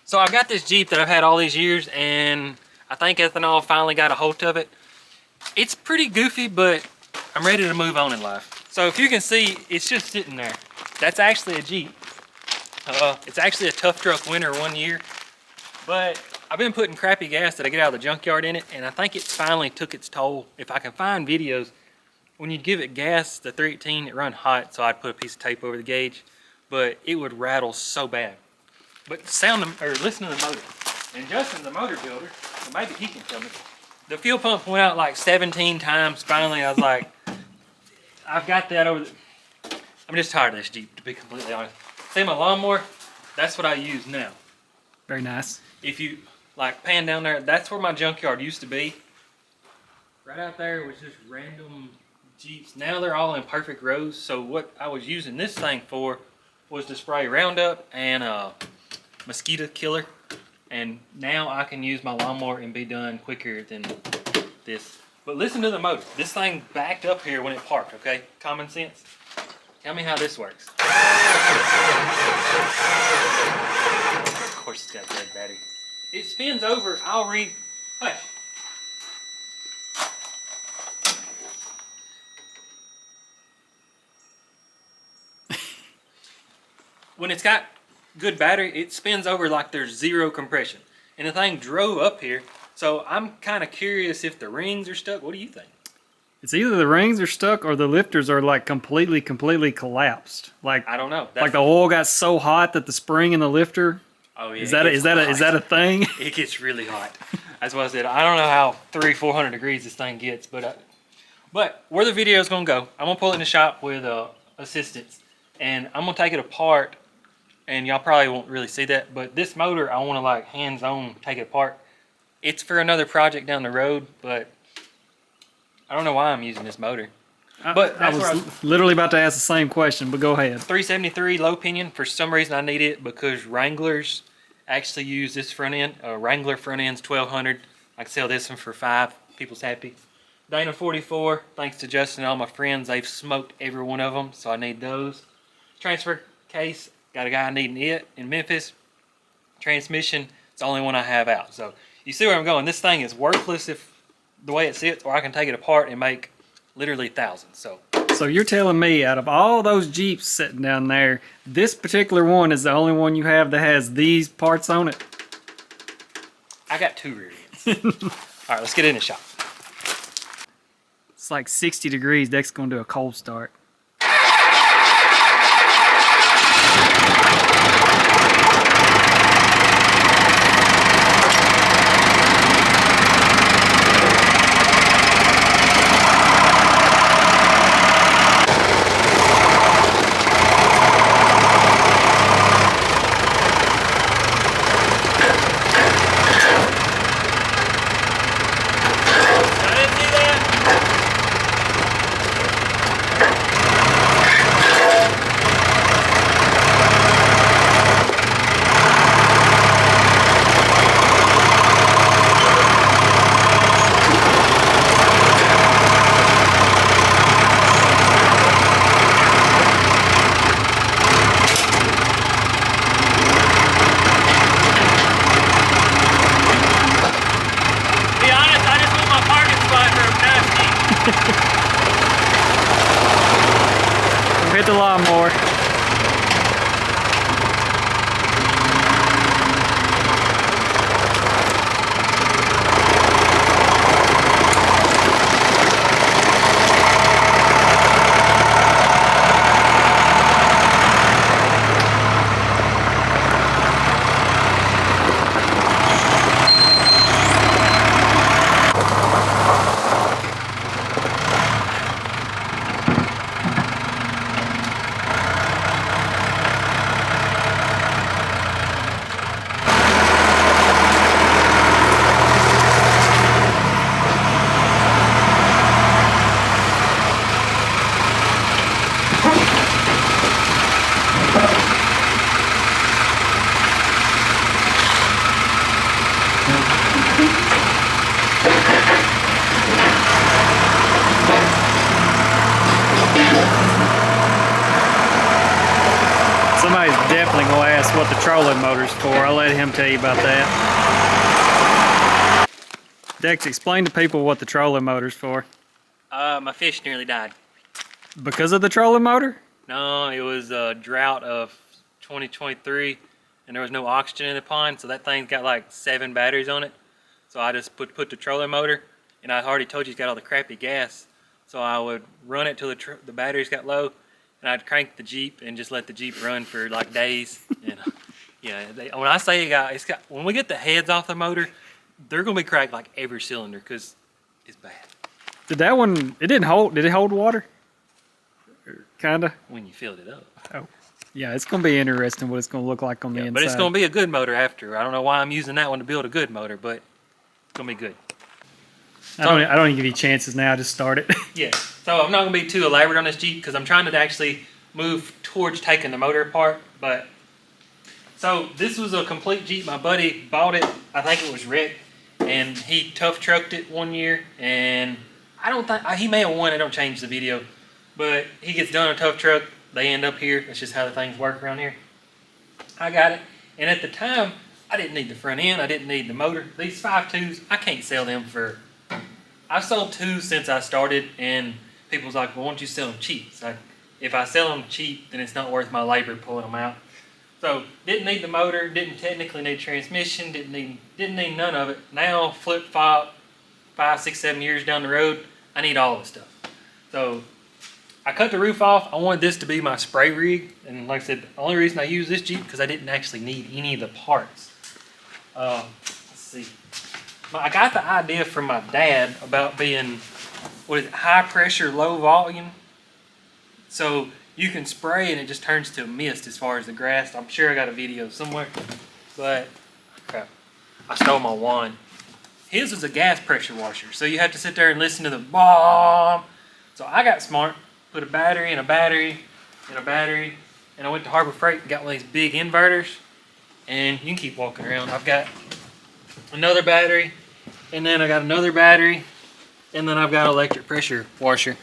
So I got this Jeep that I've had all these years, and I think ethanol finally got a hold of it. It's pretty goofy, but I'm ready to move on in life. So if you can see, it's just sitting there. That's actually a Jeep. It's actually a tough truck winter 1 year, but I've been putting crappy gas that I get out of the junkyard in it, and I think it's finally took its toll. If I can find videos, when you give it gas, the 318, it run hot, so I'd put a piece of tape over the gauge, but it would rattle so bad. But listen to the motor. And Justin's a motor builder, so maybe he can tell me. The fuel pump went out like 17 times. Finally, I was like, I've got that over. I'm just tired of this Jeep, to be completely honest. See my lawnmower? That's what I use now. Very nice. If you like pan down there, that's where my junkyard used to be. Right out there was just random Jeeps. Now they're all in perfect rows. So what I was using this thing for was to spray Roundup and mosquito killer. And now I can use my lawnmower and be done quicker than this. But listen to the motor. This thing backed up here when it parked, okay? Common sense. Tell me how this works. Of course it's got a dead battery. It spins over, hush. When it's got good battery, it spins over like there's zero compression. And the thing drove up here, so I'm kind of curious if the rings are stuck. What do you think? It's either the rings are stuck or the lifters are like completely collapsed. Like I don't know. Like the oil got so hot that the spring in the lifter. Oh yeah. Is that a thing? It gets really hot. That's what I said. I don't know how 300-400 degrees this thing gets, but where the video is gonna go, I'm gonna pull it in the shop with assistance, and I'm gonna take it apart. And y'all probably won't really see that, but this motor I want to like hands-on take it apart. It's for another project down the road, but I don't know why I'm using this motor. But I was literally about to ask the same question, but go ahead. 373 low pinion. For some reason I need it because Wranglers actually use this front end. Wrangler front end's 1200. I can sell this one for $5. People's happy. Dana 44. Thanks to Justin and all my friends, they've smoked every one of them, so I need those. Transfer case. Got a guy needing it in Memphis. Transmission, it's the only one I have out. So you see where I'm going. This thing is worthless if the way it sits, or I can take it apart and make literally thousands. So you're telling me out of all those Jeeps sitting down there, this particular one is the only one you have that has these parts on it? I got 2 rear ends. All right, let's get in the shop. It's like 60 degrees. Deck's going to do a cold start. Hit the lawnmower. what the trolling motor's for. I'll let him tell you about that. Dex, explain to people what the trolling motor's for. My fish nearly died. Because of the trolling motor? No, it was a drought of 2023, and there was no oxygen in the pond, so that thing's got like 7 batteries on it. So I just put the trolling motor, and I already told you it's got all the crappy gas. So I would run it till the batteries got low, and I'd crank the Jeep and just let the Jeep run for like days. And yeah, when I say when we get the heads off the motor, they're gonna be cracked like every cylinder because it's bad. Did that one? It didn't hold. Did it hold water? Kinda. When you filled it up. Oh, yeah. It's gonna be interesting what it's gonna look like on the inside. But it's gonna be a good motor after. I don't know why I'm using that one to build a good motor, but it's gonna be good. I don't even give you chances now. Just start it. Yeah. So I'm not gonna be too elaborate on this Jeep because I'm trying to actually move towards taking the motor apart. But so this was a complete Jeep. My buddy bought it. I think it was Rick, and he tough trucked it one year, and I don't think he may have won. I don't change the video, but he gets done a tough truck. They end up here. That's just how the things work around here. I got it, and at the time I didn't need the front end. I didn't need the motor. These 5.2s, I can't sell them for. I've sold 2 since I started, and people's like, well, why don't you sell them cheap? It's like, if I sell them cheap, then it's not worth my labor pulling them out. So didn't need the motor, didn't technically need transmission, didn't need none of it. Now flip flop, 5, 6, 7 years down the road, I need all the stuff. So I cut the roof off. I wanted this to be my spray rig, and like I said, the only reason I use this Jeep because I didn't actually need any of the parts. Let's see. I got the idea from my dad about being, high pressure, low volume. So you can spray and it just turns to a mist as far as the grass. I'm sure I got a video somewhere, but crap, I stole my wand. His was a gas pressure washer, so you have to sit there and listen to the bomb. So I got smart, put a battery and a battery and a battery, and I went to Harbor Freight and got one of these big inverters, and you can keep walking around. I've got another battery, and then I got another battery, and then I've got an electric pressure washer.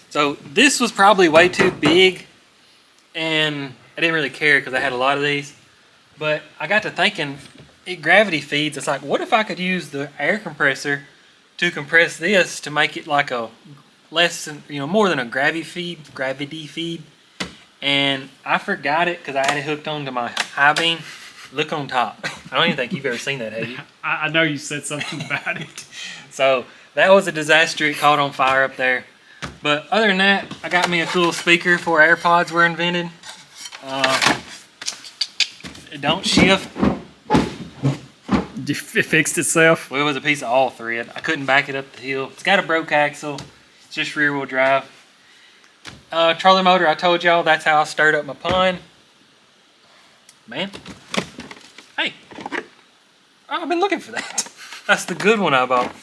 So this was probably way too big, and I didn't really care because I had a lot of these. But I got to thinking, it gravity feeds. It's like, what if I could use the air compressor to compress this to make it like a less than, more than a gravity feed. And I forgot it because I had it hooked onto my high beam. Look on top. I don't even think you've ever seen that, have you? I know you said something about it. So that was a disaster. It caught on fire up there. But other than that, I got me a cool speaker before AirPods were invented. It don't shift. It fixed itself? Well, it was a piece of all thread. I couldn't back it up the hill. It's got a broke axle. It's just rear wheel drive. Trolling motor, I told y'all that's how I stirred up my pond. Man. Hey. Oh, I've been looking for that. That's the good one I bought.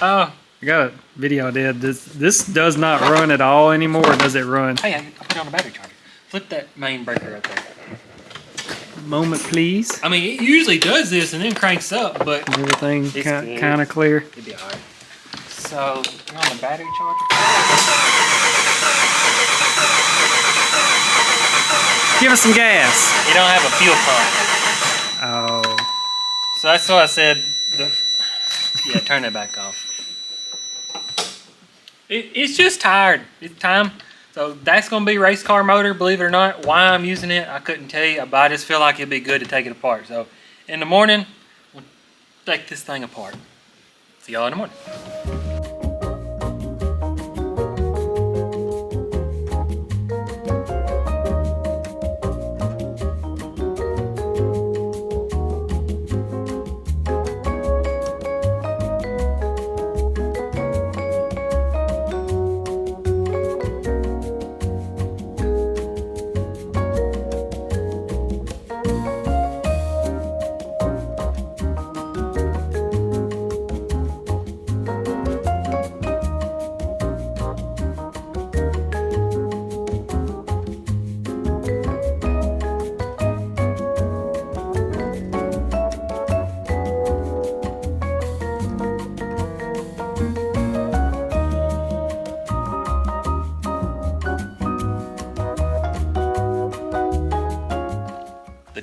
I got a video I did. This does not run at all anymore, does it run? Hey, I put it on a battery charger. Flip that main breaker right there. Moment, please. I mean, it usually does this and then cranks up, but everything kind of clear. It'd be alright. So, you're on the battery charger? Give us some gas. You don't have a fuel pump. Oh. So that's why I said, yeah, turn that back off. It's just tired. It's time. So that's going to be race car motor, believe it or not. Why I'm using it, I couldn't tell you, but I just feel like it'd be good to take it apart. So in the morning, we'll take this thing apart. See y'all in the morning.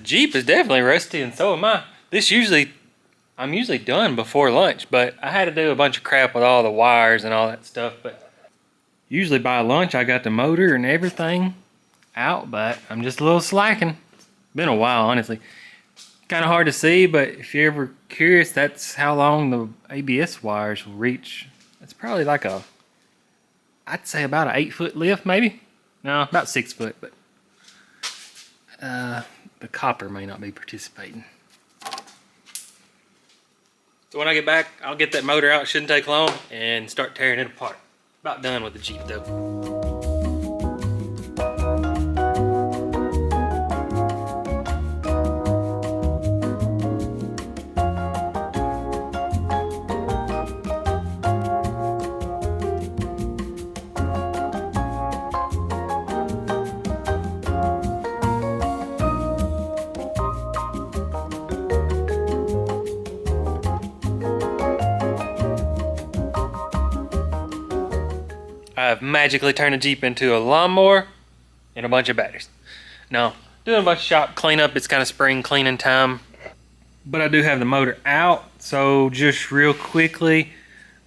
Jeep is definitely rusty, and so am I. I'm usually done before lunch, but I had to do a bunch of crap with all the wires and all that stuff. But usually by lunch, I got the motor and everything out, but I'm just a little slacking. Been a while, honestly. Kind of hard to see, but if you're ever curious, that's how long the ABS wires will reach. It's probably like I'd say about an 8-foot lift, maybe. No, about 6 foot, but the copper may not be participating. So when I get back, I'll get that motor out. It shouldn't take long, and start tearing it apart. About done with the Jeep though. I've magically turned the Jeep into a lawnmower and a bunch of batteries. Now, doing a bunch of shop cleanup, it's kind of spring cleaning time. But I do have the motor out, so just real quickly,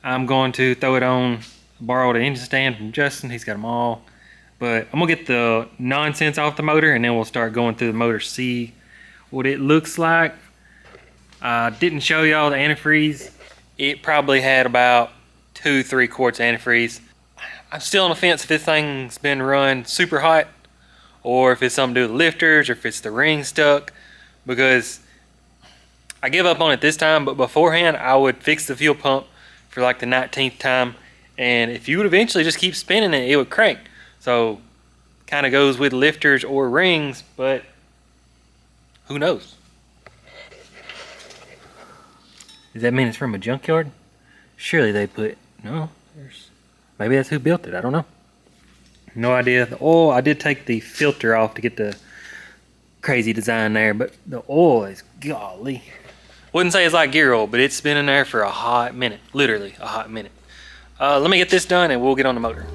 I'm going to throw it on, borrow the engine stand from Justin. He's got them all. But I'm going to get the nonsense off the motor, and then we'll start going through the motor, see what it looks like. I didn't show y'all the antifreeze. It probably had about 2-3 quarts of antifreeze. I'm still on the fence if this thing's been run super hot, or if it's something to do with lifters, or if it's the ring stuck, because I give up on it this time, but beforehand I would fix the fuel pump for like the 19th time, and if you would eventually just keep spinning it, it would crank. So kind of goes with lifters or rings, but who knows? Does that mean it's from a junkyard? Surely they put, no, maybe that's who built it, I don't know. No idea. The oil, I did take the filter off to get the crazy design there, but the oil is golly. Wouldn't say it's like gear oil, but it's been in there for a hot minute, literally a hot minute. Let me get this done and we'll get on the motor.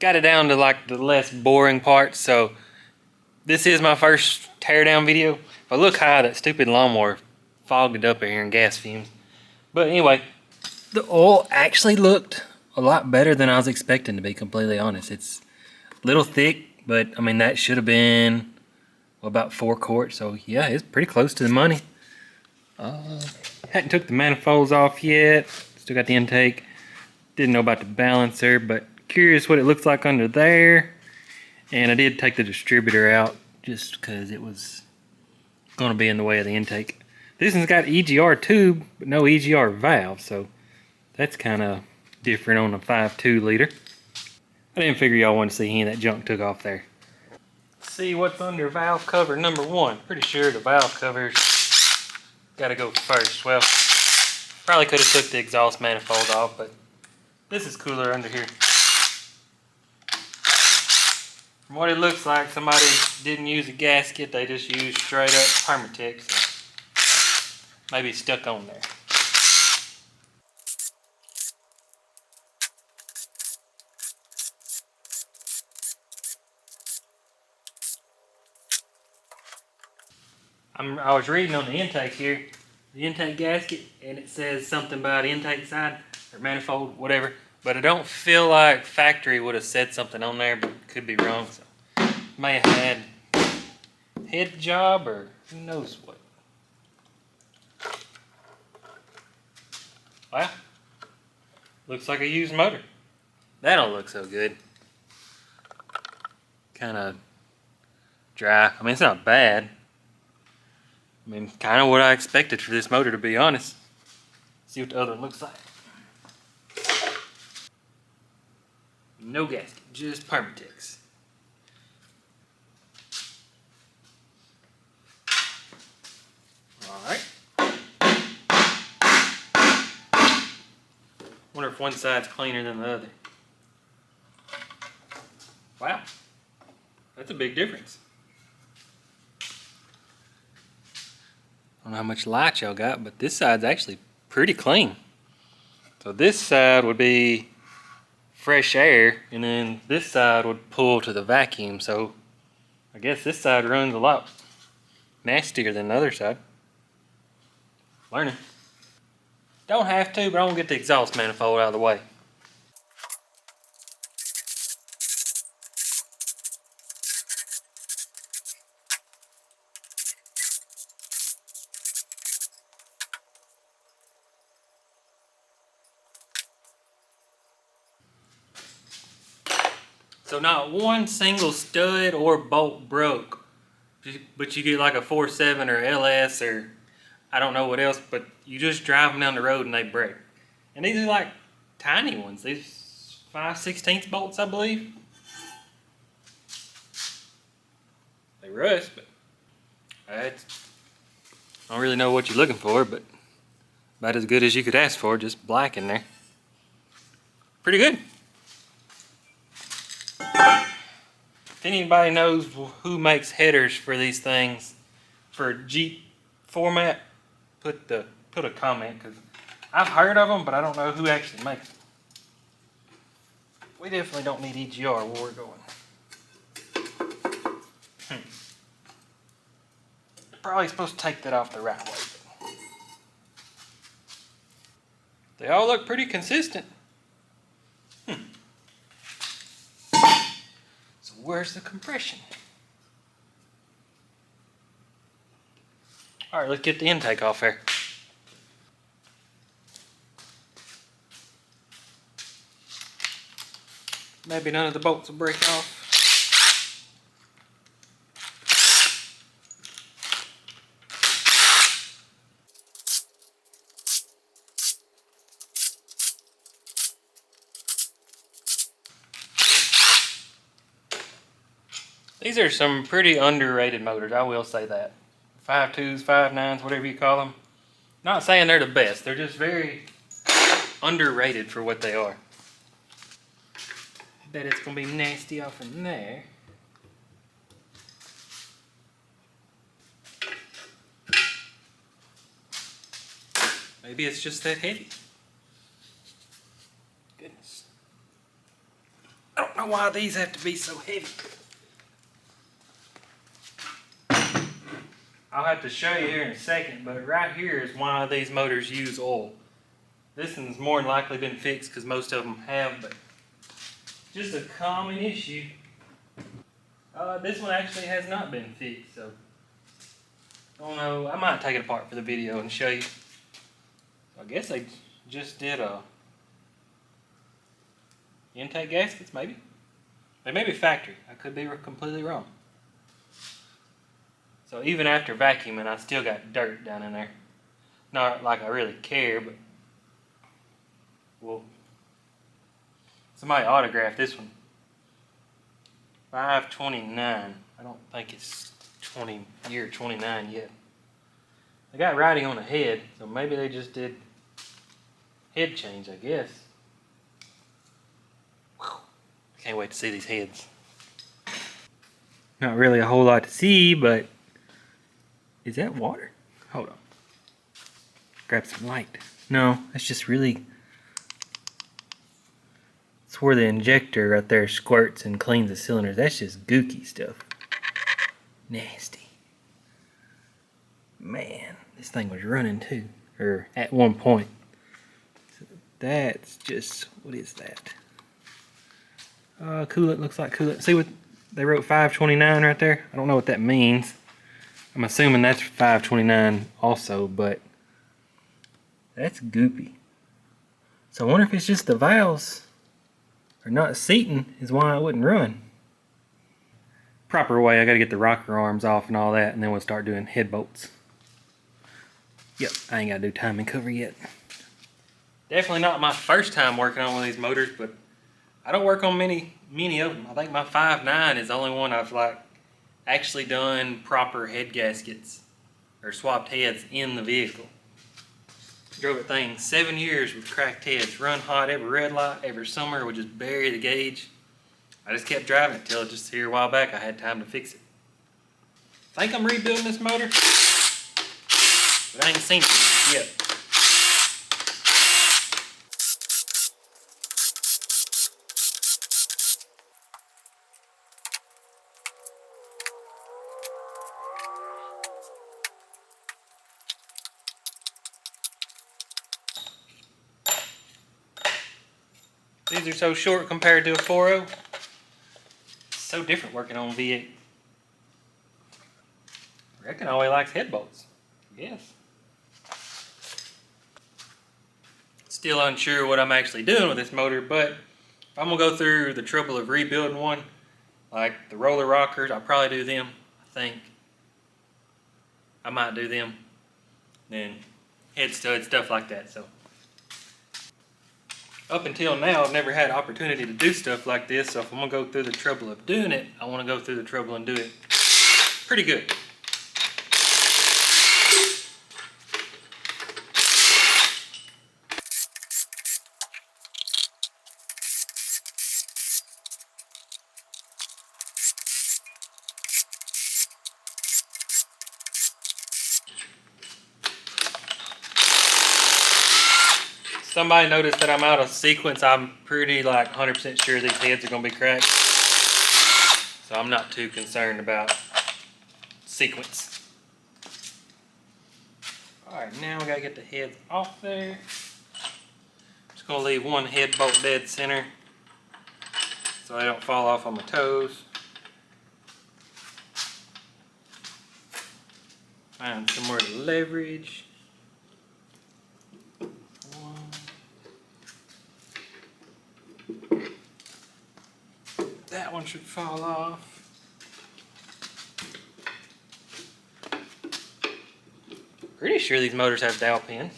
Got it down to like the less boring parts, so this is my first teardown video. If I look high, that stupid lawnmower fogged it up in here in gas fumes. But anyway, the oil actually looked a lot better than I was expecting, to be completely honest. It's a little thick, but I mean that should have been about 4 quarts, so yeah, it's pretty close to the money. Hadn't took the manifolds off yet, still got the intake. Didn't know about the balancer, but curious what it looks like under there. And I did take the distributor out just because it was going to be in the way of the intake. This one's got EGR tube, but no EGR valve, so that's kind of different on a 5.2 liter. I didn't figure y'all wanted to see any of that junk took off there. See what's under valve cover number 1. Pretty sure the valve cover's got to go first. Well, probably could have took the exhaust manifold off, but this is cooler under here. From what it looks like, somebody didn't use a gasket, they just used straight up Permatex, so maybe it's stuck on there. I was reading on the intake here, the intake gasket, and it says something about intake side, or manifold, whatever. But I don't feel like factory would have said something on there, but could be wrong. So may have had head job or who knows what. Wow, looks like a used motor. That don't look so good. Kind of dry. I mean, it's not bad. I mean, kind of what I expected for this motor, to be honest. See what the other one looks like. No gasket, just Permatex. Alright. Wonder if one side's cleaner than the other. That's a big difference. I don't know how much light y'all got, but this side's actually pretty clean. So this side would be fresh air, and then this side would pull to the vacuum. So I guess this side runs a lot nastier than the other side. Learning. Don't have to, but I'm gonna get the exhaust manifold out of the way. So not one single stud or bolt broke, but you get like a 4.7 or LS or I don't know what else, but you just drive them down the road and they break. And these are like tiny ones. These 5/16 bolts, I believe. They rust, but I don't really know what you're looking for, but about as good as you could ask for, just black in there. Pretty good. If anybody knows who makes headers for these things for Jeep format, put a comment, because I've heard of them, but I don't know who actually makes them. We definitely don't need EGR where we're going. Probably supposed to take that off the right way. They all look pretty consistent. So where's the compression? All right, let's get the intake off here. Maybe none of the bolts will break off. These are some pretty underrated motors, I will say that. 5.2s, 5.9s, whatever you call them. Not saying they're the best, they're just very underrated for what they are. Bet it's gonna be nasty off in there. Maybe it's just that heavy. Goodness. I don't know why these have to be so heavy. I'll have to show you here in a second, but right here is why these motors use oil. This one's more than likely been fixed because most of them have, but just a common issue. This one actually has not been fixed, so I don't know. I might take it apart for the video and show you. I guess they just did intake gaskets, maybe. They may be factory. I could be completely wrong. So even after vacuuming, I still got dirt down in there. Not like I really care, but well, somebody autographed this one. 529. I don't think it's year 29 yet. They got writing on the head, so maybe they just did head change, I guess. Whew. I can't wait to see these heads. Not really a whole lot to see, but is that water? Hold on. Grab some light. No, that's just really... It's where the injector right there squirts and cleans the cylinders. That's just gooky stuff. Nasty. Man, this thing was running too. Or at one point. So that's just... What is that? Coolant looks like coolant. See what they wrote 529 right there? I don't know what that means. I'm assuming that's 529 also, but that's goopy. So I wonder if it's just the valves are not seating is why it wouldn't run. Proper way, I gotta get the rocker arms off and all that, and then we'll start doing head bolts. Yep, I ain't gotta do timing cover yet. Definitely not my first time working on one of these motors, but I don't work on many of them. I think my 5.9 is the only one I've actually done proper head gaskets or swapped heads in the vehicle. Drove that thing 7 years with cracked heads, run hot every red light, every summer would just bury the gauge. I just kept driving it till just here a while back I had time to fix it. I think I'm rebuilding this motor, but I ain't seen it yet. These are so short compared to a 4.0. It's so different working on V8. I reckon all he likes head bolts. Yes. Still unsure what I'm actually doing with this motor, but if I'm gonna go through the trouble of rebuilding one, like the roller rockers, I'll probably do them. I think I might do them. Then head stud, stuff like that. So up until now, I've never had opportunity to do stuff like this. So if I'm gonna go through the trouble of doing it, I want to go through the trouble and do it pretty good. Somebody noticed that I'm out of sequence. I'm pretty like 100% sure these heads are going to be cracked. So I'm not too concerned about sequence. Alright, now we got to get the heads off there. Just going to leave one head bolt dead center so they don't fall off on my toes. Find somewhere to leverage. That one should fall off. Pretty sure these motors have dowel pins.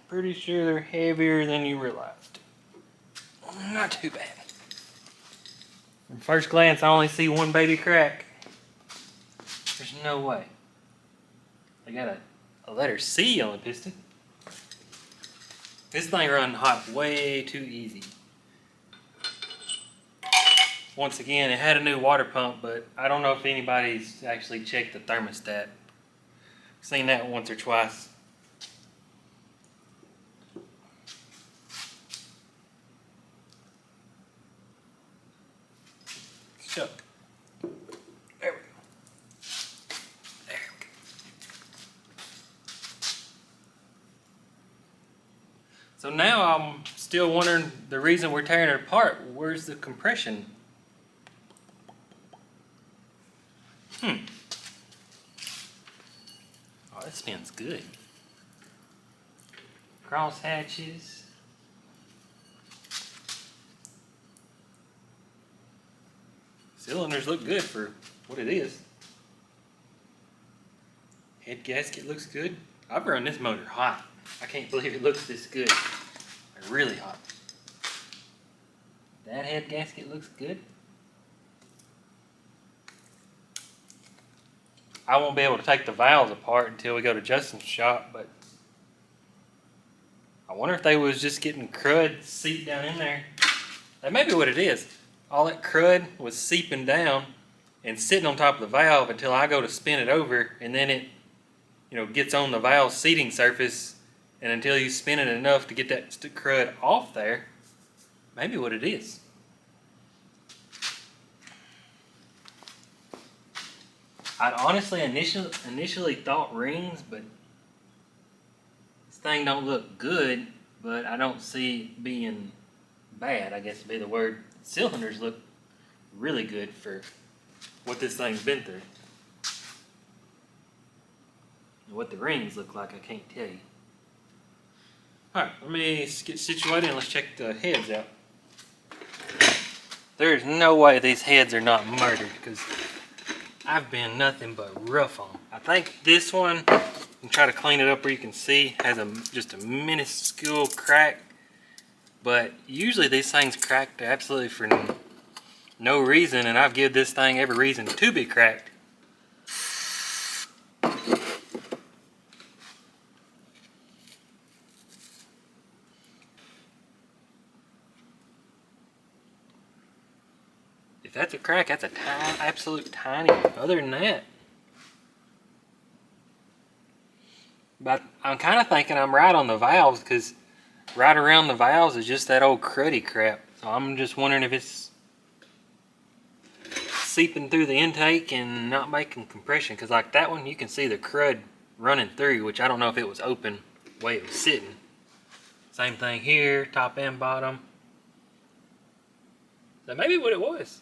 Pretty sure they're heavier than you realized. Not too bad. From first glance, I only see one baby crack. There's no way. I got a letter C on the piston. This thing run hot way too easy. Once again, it had a new water pump, but I don't know if anybody's actually checked the thermostat. Seen that once or twice. So, there we go. There we go. So now I'm still wondering the reason we're tearing it apart. Where's the compression? Oh, that spins good. Cross hatches. Cylinders look good for what it is. Head gasket looks good. I've run this motor hot. I can't believe it looks this good. Like really hot. That head gasket looks good. I won't be able to take the valves apart until we go to Justin's shop, but I wonder if they was just getting crud seeped down in there. That may be what it is. All that crud was seeping down and sitting on top of the valve until I go to spin it over, and then it, gets on the valve seating surface, and until you spin it enough to get that crud off there, maybe what it is. I'd honestly initially thought rings, but this thing don't look good, but I don't see it being bad, I guess would be the word. Cylinders look really good for what this thing's been through. And what the rings look like, I can't tell you. Alright, let me get situated and let's check the heads out. There's no way these heads are not murdered, because I've been nothing but rough on them. I think this one, and try to clean it up where you can see, has just a minuscule crack. But usually these things crack absolutely for no reason, and I've given this thing every reason to be cracked. that's a crack, that's a tiny, absolute tiny. Other than that, but I'm kind of thinking I'm right on the valves, because right around the valves is just that old cruddy crap. So I'm just wondering if it's seeping through the intake and not making compression, because like that one you can see the crud running through, which I don't know if it was open the way it was sitting. Same thing here, top and bottom. That may be what it was.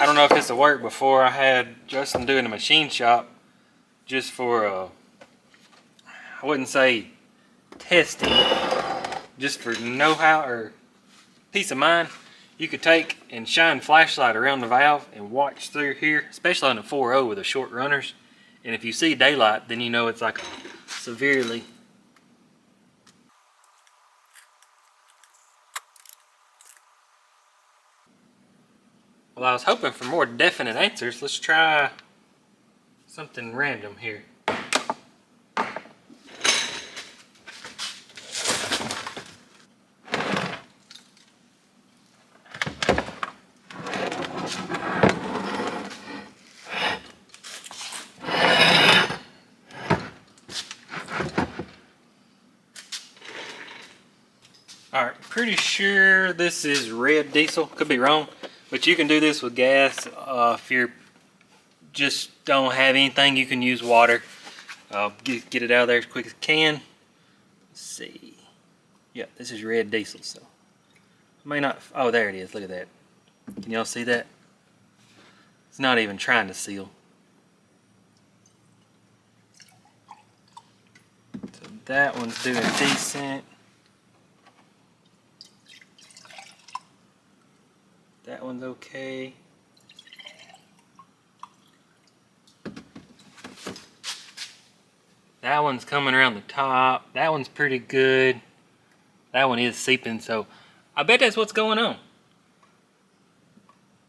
I don't know if this will work. Before I had Justin doing a machine shop just for I wouldn't say testing, just for know-how or peace of mind. You could take and shine flashlight around the valve and watch through here, especially on the 4.0 with the short runners. And if you see daylight, then you know it's like severely. Well, I was hoping for more definite answers. Let's try something random here. Alright, pretty sure this is red diesel. Could be wrong, but you can do this with gas. If you just don't have anything, you can use water. Get it out of there as quick as you can. Let's see. Yeah, this is red diesel, so I may not. Oh, there it is. Look at that. Can y'all see that? It's not even trying to seal. So that one's doing decent. That one's okay. That one's coming around the top. That one's pretty good. That one is seeping, so I bet that's what's going on.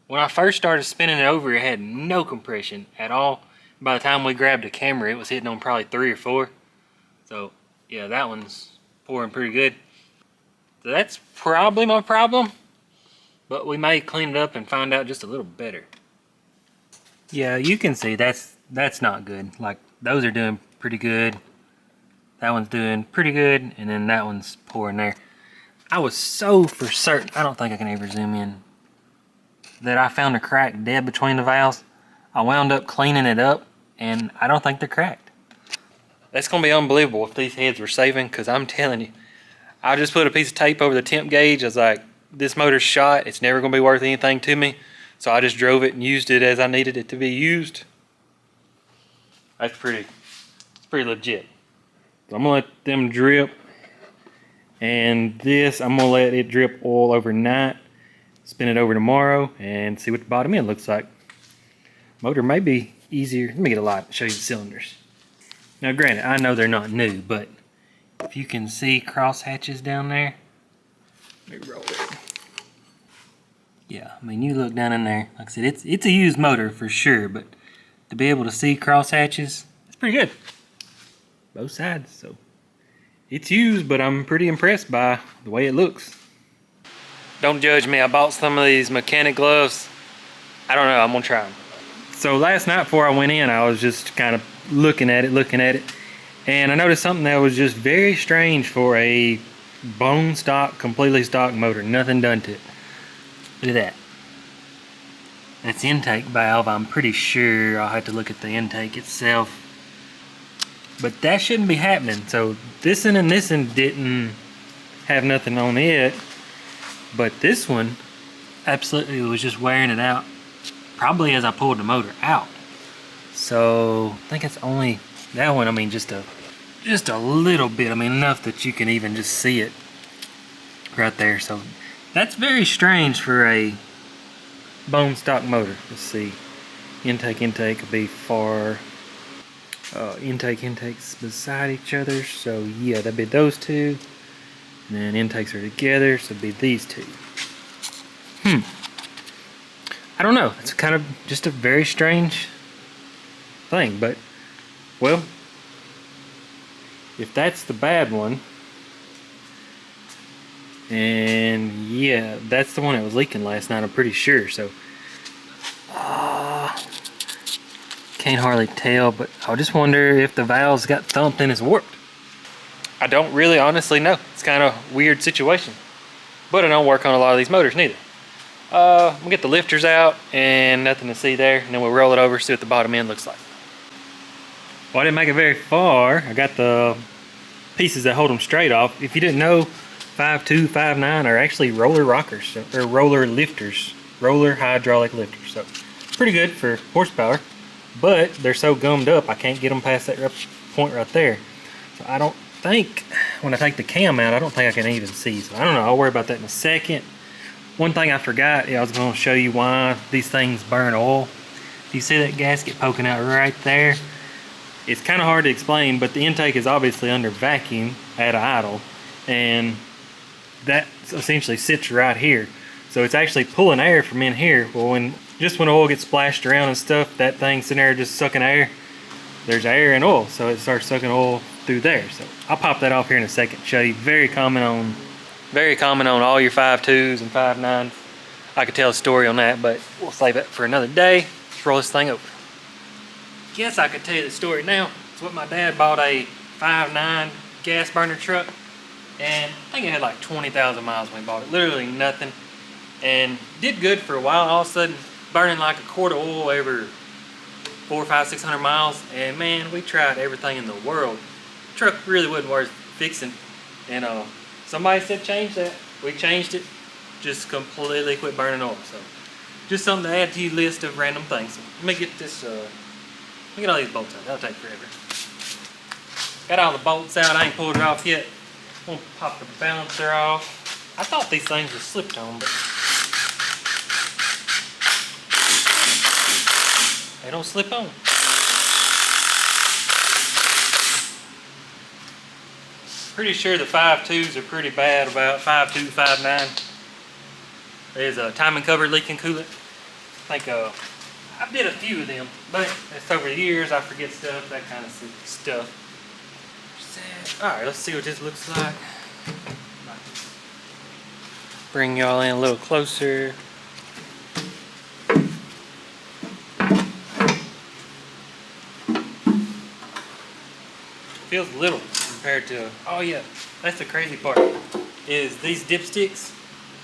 When I first started spinning it over, it had no compression at all. By the time we grabbed the camera, it was hitting on probably 3 or 4. So yeah, that one's pouring pretty good. So that's probably my problem, but we may clean it up and find out just a little better. Yeah, you can see that's not good. Like, those are doing pretty good. That one's doing pretty good, and then that one's pouring there. I was so for certain, I don't think I can ever zoom in, that I found a crack dead between the valves. I wound up cleaning it up, and I don't think they're cracked. That's gonna be unbelievable if these heads were saving, because I'm telling you, I just put a piece of tape over the temp gauge. I was like, this motor's shot, it's never gonna be worth anything to me. So I just drove it and used it as I needed it to be used. That's pretty legit. So I'm gonna let them drip, and this I'm gonna let it drip oil overnight, spin it over tomorrow, and see what the bottom end looks like. Motor may be easier. Let me get a light and show you the cylinders. Now granted, I know they're not new, but if you can see cross hatches down there, let me roll it. Yeah, I mean, you look down in there, like I said, it's a used motor for sure, but to be able to see cross hatches, it's pretty good. Both sides, so it's used, but I'm pretty impressed by the way it looks. Don't judge me, I bought some of these mechanic gloves. I don't know, I'm gonna try them. So last night before I went in, I was just kind of looking at it, and I noticed something that was just very strange for a bone stock, completely stock motor, nothing done to it. Look at that. That's the intake valve. I'm pretty sure I'll have to look at the intake itself. But that shouldn't be happening. So this one and this one didn't have nothing on it. But this one absolutely was just wearing it out. Probably as I pulled the motor out. So I think it's only that one. I mean, just a little bit. I mean, enough that you can even just see it right there. So that's very strange for a bone stock motor. Let's see. Intake will be far. Intakes beside each other. So yeah, that'd be those two. And then intakes are together, so it'd be these two. I don't know. It's kind of just a very strange thing, but well, if that's the bad one, And yeah, that's the one that was leaking last night, I'm pretty sure. So can't hardly tell, but I just wonder if the valves got thumped and it's warped. I don't really honestly know. It's kind of a weird situation, but I don't work on a lot of these motors neither. We'll get the lifters out and nothing to see there, and then we'll roll it over, see what the bottom end looks like. Well, I didn't make it very far. I got the pieces that hold them straight off. If you didn't know, 5.2, 5.9 are actually roller rockers, or roller lifters, roller hydraulic lifters. So pretty good for horsepower, but they're so gummed up I can't get them past that point right there. So I don't think, when I take the cam out, I don't think I can even see. So I don't know, I'll worry about that in a second. One thing I forgot, I was going to show you why these things burn oil. If you see that gasket poking out right there, it's kind of hard to explain, but the intake is obviously under vacuum at idle, and that essentially sits right here. So it's actually pulling air from in here. Well, when oil gets splashed around and stuff, that thing's sitting there just sucking air. There's air and oil, so it starts sucking oil through there. So I'll pop that off here in a second, show you. Very common on all your 5.2s and 5.9s. I could tell a story on that, but we'll save it for another day. Let's roll this thing over. Guess I could tell you the story now. It's what my dad bought a 5.9 gas burner truck, and I think it had like 20,000 miles when he bought it. Literally nothing, and did good for a while. All of a sudden, burning like a quart of oil over 400, 500, 600 miles, and man, we tried everything in the world. The truck really wasn't worth fixing, and somebody said change that. We changed it, just completely quit burning oil. So just something to add to your list of random things. So let me get this, let me get all these bolts out. That'll take forever. Got all the bolts out. I ain't pulled it off yet. I'm gonna pop the balancer off. I thought these things were slipped on, but they don't slip on. Pretty sure the 5.2s are pretty bad about 5.2, 5.9. There's a timing cover leaking coolant. I think I did a few of them, but it's over the years. I forget stuff, that kind of stuff. All right, let's see what this looks like. Bring y'all in a little closer. Feels little compared to, oh yeah, that's the crazy part, is these dipsticks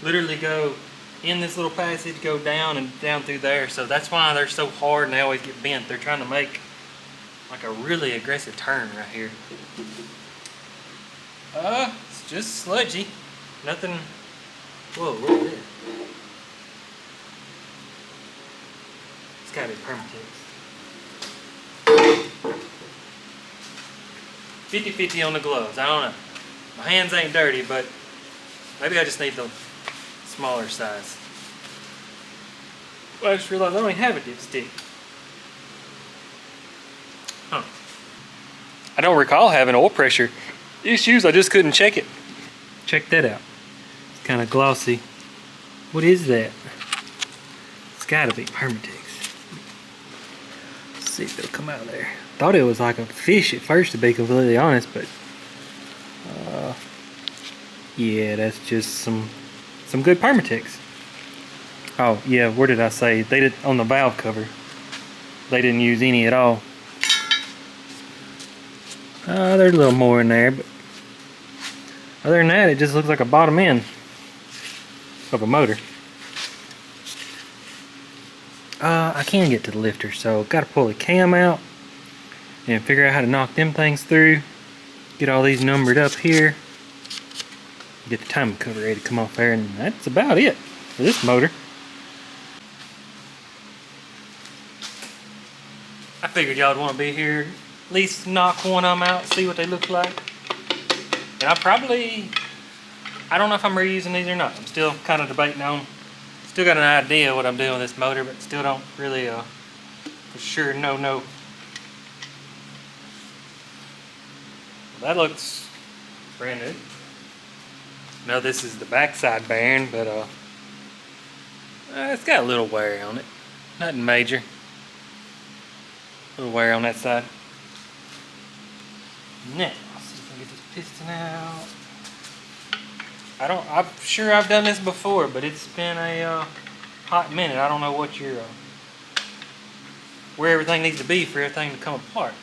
literally go in this little passage, go down and down through there. So that's why they're so hard and they always get bent. They're trying to make like a really aggressive turn right here. It's just sludgy. Nothing. Whoa, what is it? It's gotta be Permatex. 50-50 on the gloves. I don't know. My hands ain't dirty, but maybe I just need the smaller size. Well, I just realized I don't even have a dipstick. Huh. I don't recall having oil pressure issues. I just couldn't check it. Check that out. It's kind of glossy. What is that? It's gotta be Permatex. Let's see if it'll come out of there. Thought it was like a fish at first, to be completely honest, but yeah, that's just some good Permatex. Oh yeah, where did I say they did on the valve cover? They didn't use any at all. There's a little more in there, but other than that, it just looks like a bottom end of a motor. I can get to the lifter, so got to pull the cam out and figure out how to knock them things through. Get all these numbered up here. Get the timing cover ready to come off there, and that's about it for this motor. I figured y'all would want to be here, at least knock one of them out, see what they look like. And I don't know if I'm reusing these or not. I'm still kind of debating on. Still got an idea what I'm doing with this motor, but still don't really for sure know. That looks brand new. No, this is the backside bearing, but it's got a little wear on it. Nothing major. A little wear on that side. Now, let's see if I can get this piston out. I'm sure I've done this before, but it's been a hot minute. I don't know what where everything needs to be for everything to come apart.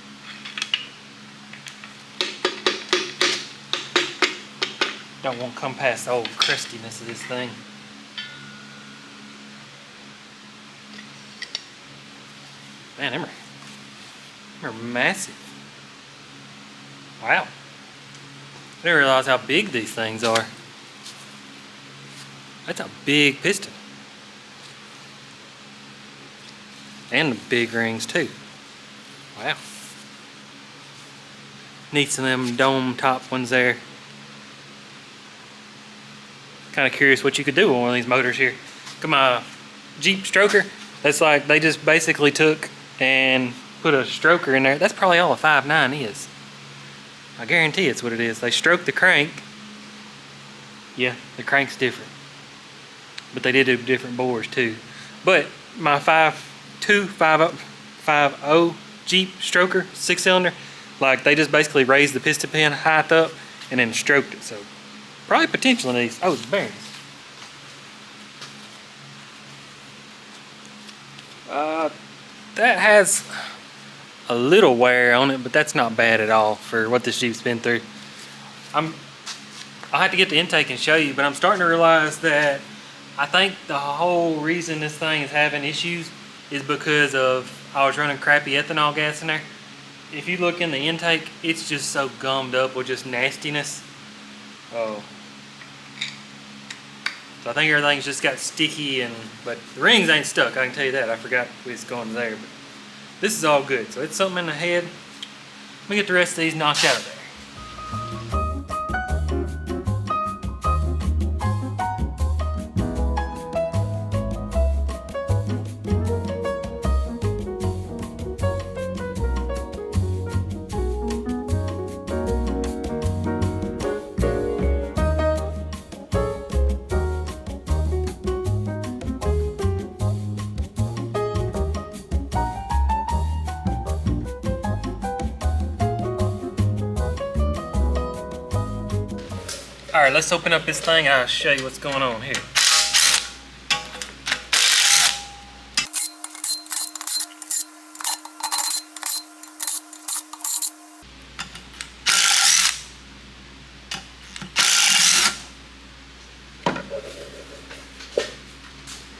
Don't want to come past the old crustiness of this thing. Man, them are massive. Wow. I didn't realize how big these things are. That's a big piston. And the big rings too. Wow. Need some of them dome top ones there. Kind of curious what you could do with one of these motors here. Come on, Jeep stroker. That's like they just basically took and put a stroker in there. That's probably all a 5.9 is. I guarantee it's what it is. They stroked the crank. Yeah, the crank's different. But they did do different bores too. But my 5.250 Jeep stroker, 6-cylinder, like they just basically raised the piston pin high up and then stroked it. So probably potential in these. Oh, it's bearings. That has a little wear on it, but that's not bad at all for what this Jeep's been through. I'll have to get the intake and show you, but I'm starting to realize that I think the whole reason this thing is having issues is because of I was running crappy ethanol gas in there. If you look in the intake, it's just so gummed up with just nastiness. Oh. So I think everything's just got sticky, but the rings ain't stuck, I can tell you that. I forgot we was going there, but this is all good. So it's something in the head. Let me get the rest of these knocked out of there. Alright, let's open up this thing and I'll show you what's going on here.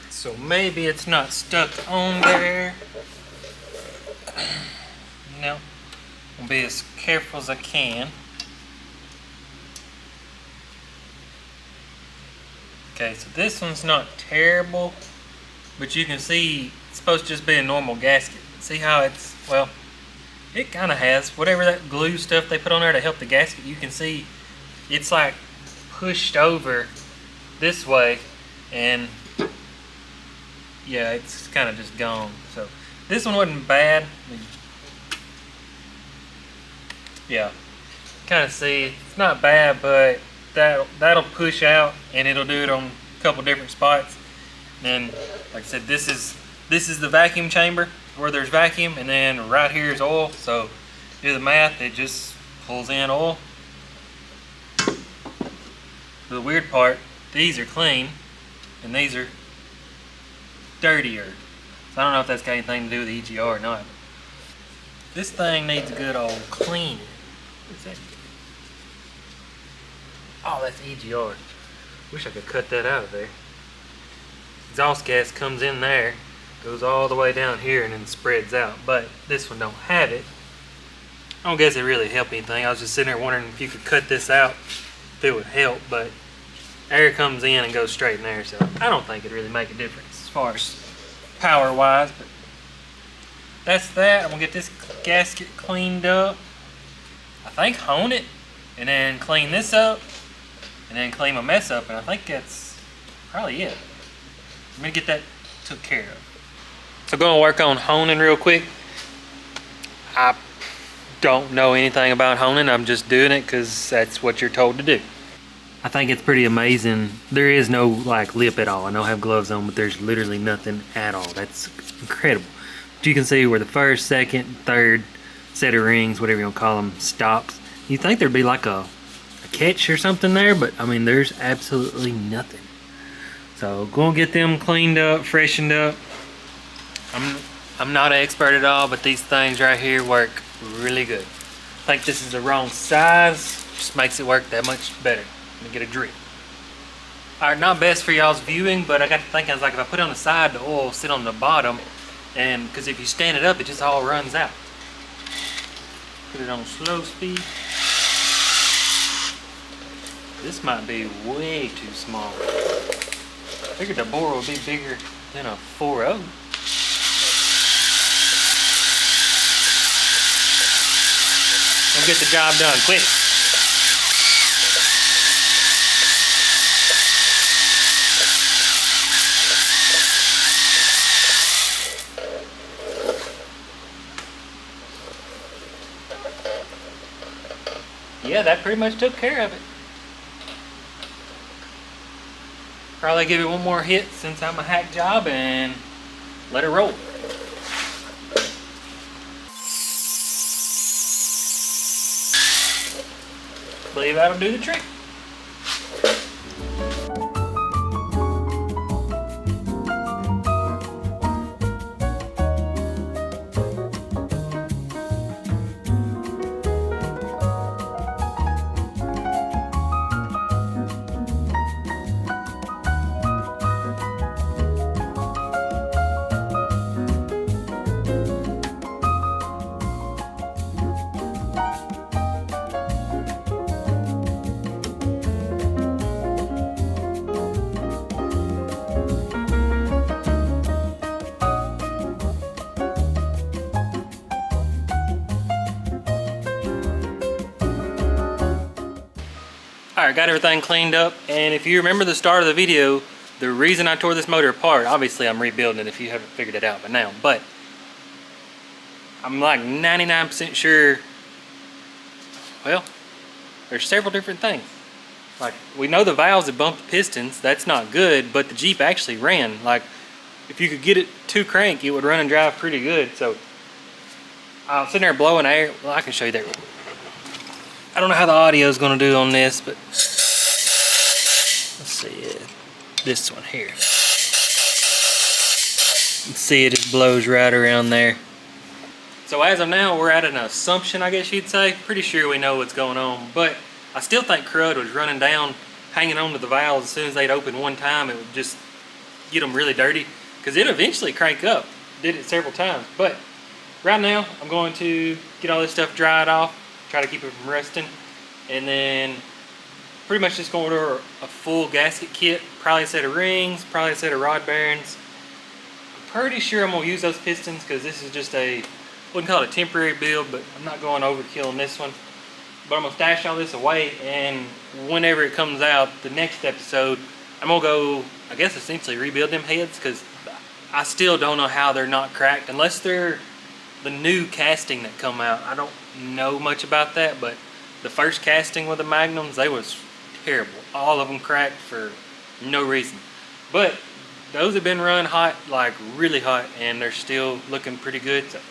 So maybe it's not stuck on there. No, I'll be as careful as I can. Okay, so this one's not terrible, but you can see it's supposed to just be a normal gasket. See how it's, well, it kind of has, whatever that glue stuff they put on there to help the gasket, you can see it's like pushed over this way, and yeah, it's kind of just gone. So this one wasn't bad. Yeah, kind of see, it's not bad, but that'll push out and it'll do it on a couple different spots. And like I said, this is the vacuum chamber where there's vacuum, and then right here is oil. So do the math, it just pulls in oil. The weird part, these are clean and these are dirtier. So I don't know if that's got anything to do with the EGR or not. This thing needs a good old cleaning. What's that? Oh, that's EGR. Wish I could cut that out of there. Exhaust gas comes in there, goes all the way down here, and then spreads out. But this one don't have it. I don't guess it really helped anything. I was just sitting there wondering if you could cut this out, if it would help. But air comes in and goes straight in there, so I don't think it'd really make a difference as far as power-wise. But that's that. I'm gonna get this gasket cleaned up. I think hone it, and then clean this up, and then clean my mess up, and I think that's probably it. I'm gonna get that took care of. So gonna work on honing real quick. I don't know anything about honing, I'm just doing it because that's what you're told to do. I think it's pretty amazing. There is no like lip at all. I know I have gloves on, but there's literally nothing at all. That's incredible. But you can see where the first, second, third set of rings, whatever you want to call them, stops. You think there'd be like a catch or something there, but I mean, there's absolutely nothing. So go get them cleaned up, freshened up. I'm not an expert at all, but these things right here work really good. I think this is the wrong size, just makes it work that much better. Let me get a drip. All right, not best for y'all's viewing, but I got to thinking, I was like, if I put it on the side, the oil will sit on the bottom, and because if you stand it up, it just all runs out. Put it on slow speed. This might be way too small. I figured the bore would be bigger than a 4.0. We'll get the job done quick. Yeah, that pretty much took care of it. Probably give it one more hit since I'm a hack job and let it roll. Believe that'll do the trick. Alright, got everything cleaned up, and if you remember the start of the video, the reason I tore this motor apart, obviously I'm rebuilding it if you haven't figured it out by now, but I'm like 99% sure, well, there's several different things. Like, we know the valves that bump the pistons, that's not good, but the Jeep actually ran. Like, if you could get it to crank, it would run and drive pretty good. So I was sitting there blowing air. Well, I can show you that. I don't know how the audio is going to do on this, but let's see this one here. You can see it just blows right around there. So as of now, we're at an assumption, I guess you'd say. Pretty sure we know what's going on, but I still think crud was running down, hanging on to the valves. As soon as they'd open one time, it would just get them really dirty, because it eventually crank up. Did it several times, but right now I'm going to get all this stuff dried off, try to keep it from rusting, and then pretty much just going to order a full gasket kit, probably a set of rings, probably a set of rod bearings. I'm pretty sure I'm going to use those pistons because this is just a, wouldn't call it a temporary build, but I'm not going overkill on this one. But I'm going to stash all this away, and whenever it comes out, the next episode, I'm going to go, I guess, essentially rebuild them heads, because I still don't know how they're not cracked, unless they're the new casting that come out. I don't know much about that, but the first casting with the Magnums, they was terrible. All of them cracked for no reason. But those have been run hot, like really hot, and they're still looking pretty good. So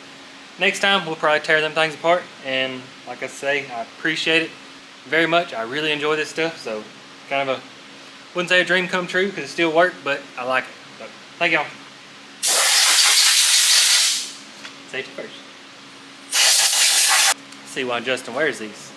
next time we'll probably tear them things apart, and like I say, I appreciate it very much. I really enjoy this stuff, so kind of a, wouldn't say a dream come true because it still worked, but I like it. So thank y'all. Safety first. Let's see why Justin wears these.